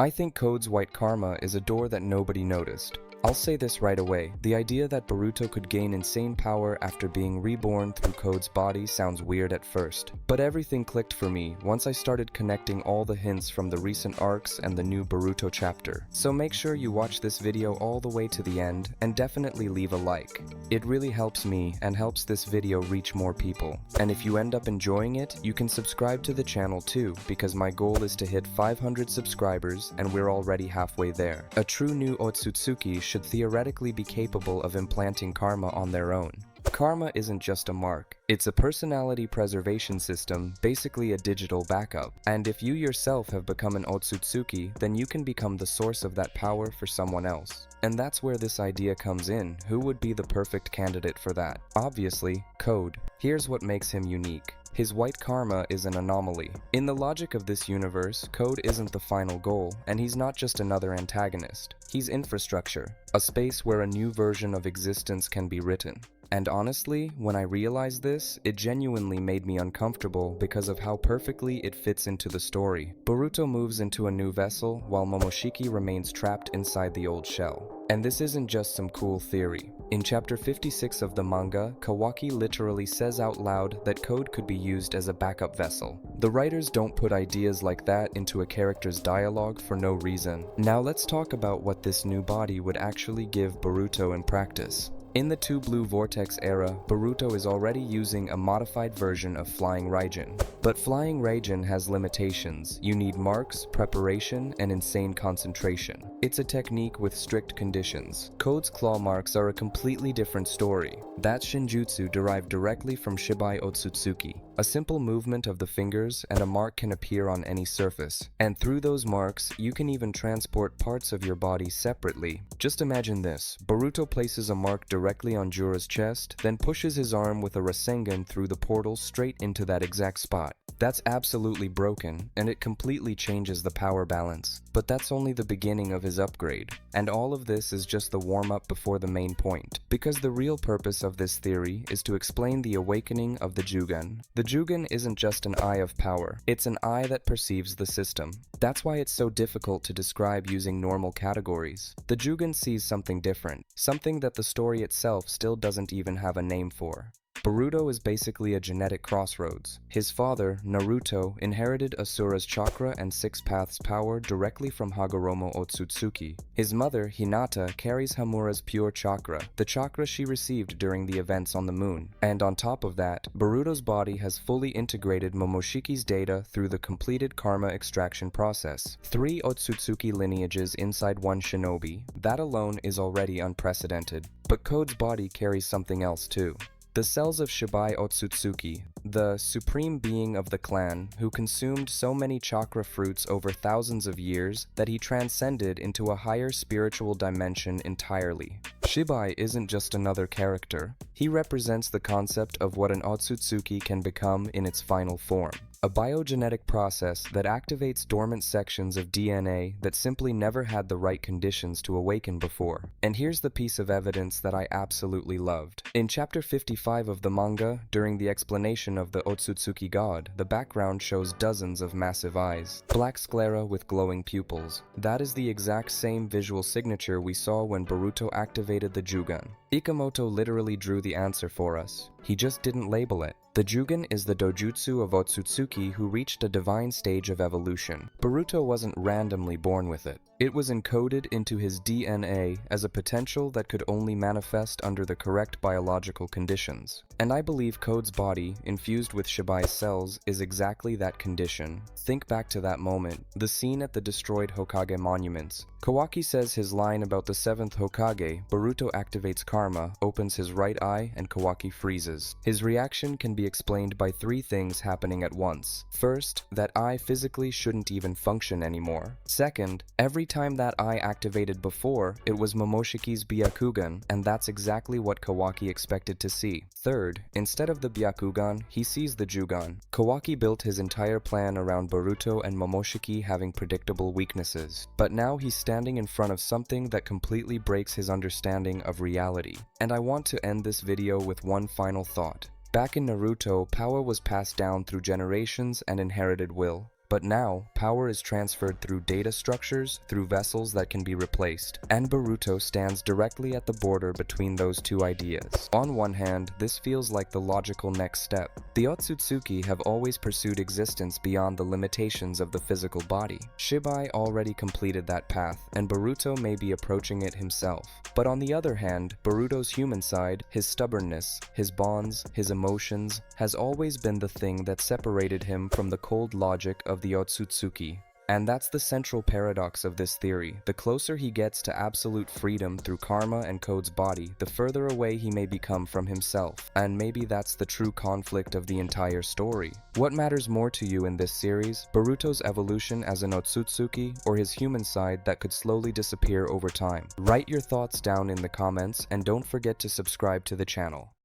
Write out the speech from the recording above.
I think Code's white karma is a door that nobody noticed. I'll say this right away, the idea that Boruto could gain insane power after being reborn through Code's body sounds weird at first, but everything clicked for me once I started connecting all the hints from the recent arcs and the new Boruto chapter. So make sure you watch this video all the way to the end, and definitely leave a like. It really helps me and helps this video reach more people. And if you end up enjoying it, you can subscribe to the channel too, because my goal is to hit 500 subscribers and we're already halfway there. A true new Otsutsuki should theoretically be capable of implanting karma on their own. Karma isn't just a mark, it's a personality preservation system, basically a digital backup. And if you yourself have become an Otsutsuki, then you can become the source of that power for someone else. And that's where this idea comes in. Who would be the perfect candidate for that? Obviously, Code. Here's what makes him unique. His white karma is an anomaly. In the logic of this universe, Code isn't the final goal, and he's not just another antagonist. He's infrastructure, a space where a new version of existence can be written. And honestly, when I realized this, it genuinely made me uncomfortable because of how perfectly it fits into the story. Boruto moves into a new vessel, while Momoshiki remains trapped inside the old shell. And this isn't just some cool theory. In chapter 56 of the manga, Kawaki literally says out loud that Code could be used as a backup vessel. The writers don't put ideas like that into a character's dialogue for no reason. Now let's talk about what this new body would actually give Boruto in practice. In the Two Blue Vortex era, Boruto is already using a modified version of Flying Raijin. But Flying Raijin has limitations. You need marks, preparation, and insane concentration. It's a technique with strict conditions. Code's claw marks are a completely different story. That Shinjutsu derived directly from Shibai Otsutsuki. A simple movement of the fingers and a mark can appear on any surface. And through those marks, you can even transport parts of your body separately. Just imagine this. Boruto places a mark directly on Jura's chest, then pushes his arm with a Rasengan through the portal straight into that exact spot. That's absolutely broken, and it completely changes the power balance. But that's only the beginning of his upgrade. And all of this is just the warm-up before the main point. Because the real purpose of this theory is to explain the awakening of the Jougan. The Jougan isn't just an eye of power, it's an eye that perceives the system. That's why it's so difficult to describe using normal categories. The Jougan sees something different, something that the story itself still doesn't even have a name for. Boruto is basically a genetic crossroads. His father, Naruto, inherited Asura's chakra and Six Paths power directly from Hagoromo Otsutsuki. His mother, Hinata, carries Hamura's pure chakra, the chakra she received during the events on the moon. And on top of that, Boruto's body has fully integrated Momoshiki's data through the completed karma extraction process. 3 Otsutsuki lineages inside one shinobi. That alone is already unprecedented. But Code's body carries something else too. The cells of Shibai Otsutsuki, the supreme being of the clan who consumed so many chakra fruits over thousands of years that he transcended into a higher spiritual dimension entirely. Shibai isn't just another character. He represents the concept of what an Otsutsuki can become in its final form. A biogenetic process that activates dormant sections of DNA that simply never had the right conditions to awaken before. And here's the piece of evidence that I absolutely loved. In chapter 55 of the manga, during the explanation of the Otsutsuki god, the background shows dozens of massive eyes. Black sclera with glowing pupils. That is the exact same visual signature we saw when Boruto activated the Jougan. Ikamoto literally drew the answer for us. He just didn't label it. The Jougan is the dojutsu of Otsutsuki who reached a divine stage of evolution. Boruto wasn't randomly born with it. It was encoded into his DNA as a potential that could only manifest under the correct biological conditions. And I believe Code's body, infused with Shibai's cells, is exactly that condition. Think back to that moment, the scene at the destroyed Hokage monuments. Kawaki says his line about the 7th Hokage, Boruto activates karma, opens his right eye, and Kawaki freezes. His reaction can be explained by 3 things happening at once. First, that eye physically shouldn't even function anymore. Second, every time that eye activated before, it was Momoshiki's Byakugan, and that's exactly what Kawaki expected to see. Third, instead of the Byakugan, he sees the Jougan. Kawaki built his entire plan around Boruto and Momoshiki having predictable weaknesses, but now he's standing in front of something that completely breaks his understanding of reality. And I want to end this video with one final thought. Back in Naruto, power was passed down through generations and inherited will. But now, power is transferred through data structures, through vessels that can be replaced, and Boruto stands directly at the border between those two ideas. On one hand, this feels like the logical next step. The Otsutsuki have always pursued existence beyond the limitations of the physical body. Shibai already completed that path, and Boruto may be approaching it himself. But on the other hand, Boruto's human side, his stubbornness, his bonds, his emotions, has always been the thing that separated him from the cold logic of the Otsutsuki. And that's the central paradox of this theory. The closer he gets to absolute freedom through karma and Code's body, the further away he may become from himself. And maybe that's the true conflict of the entire story. What matters more to you in this series? Boruto's evolution as an Otsutsuki, or his human side that could slowly disappear over time? Write your thoughts down in the comments, and don't forget to subscribe to the channel.